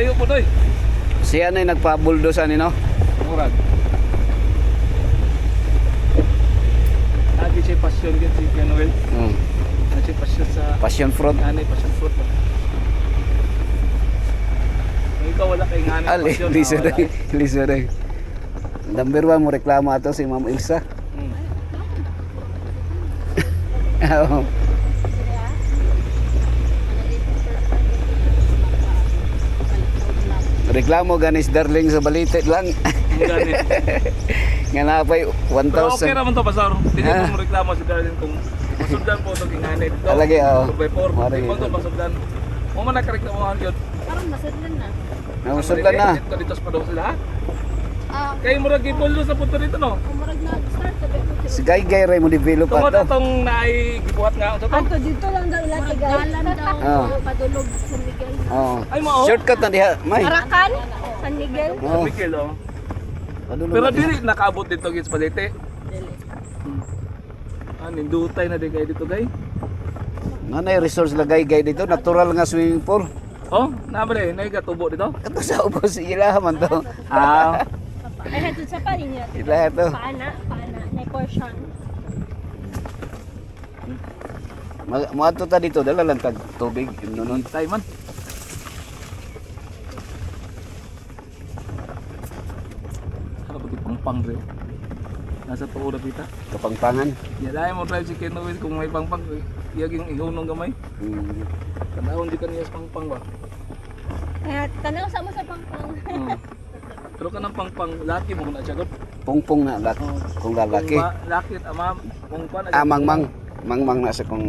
Layo po doy. Siya na yung nagpa-bulldoze ani no? Murag. Lagi siya passion din si Kuya Noel. Lagi siya passion sa Passion fruit. ngani, passion fruit. Kung ikaw wala kay ngani Ali, passion. liso wala. day. Liso day. Number 1 mo reklamo ato si Ma'am Ilsa. Oo. Reklamo ganis darling sa balitit lang. Gani. Nga napay Pero okay 1,000. naman to, Pastor. Hindi Ah. mo reklamo si Darlene kung masugdan po ito kinganit. Alagi, oo. 2x4. Mari, Hindi mo ito ito. masugdan. Mo man nakareklamohan yun. Parang masudlan na. Namusudlan na. Dito dito pa daw sila. Ah, Kaya mo rin gipoldo sa punto dito, no? kumurag na start sa beto. Si Gay Ray mo develop Tungod ato. atong naay gibuhat nga ito to. Ato dito lang daw ila tigalan daw. Ah. Padulog San Miguel. Oo. Ay mo. Shortcut na diha, may. Arakan, San Miguel. Oo. Mikil, oh. Padulong Pero na. dili nakaabot dito gis palete. Nindutay na din kayo dito, gay. Nanay resource lagay dito, natural nga swimming pool. Oh, nabale, naigatubo dito. Kato sa ubos ila man to. Ah, Ay hatod sa pa niya. Ila to. Paana, na portion. Moadto ta dito, dala lang tag tubig nonon. tay man. Ano ba itong pangpang, bro? Nasa tuo na kita. Kapangpangan. Yalayan mo drive si Ken Noel kung may pangpang. Iyag yung ihunong gamay. Hmm. Kanahon di ka niya sa pangpang ba? Kaya tanaw sa mo sa pangpang. Pero ka ng pangpang, laki mo na siya. God. Pungpong na laki. Kung lalaki. Kung laki, ama, kung pa na Ah, mangmang. Mangmang na sa kung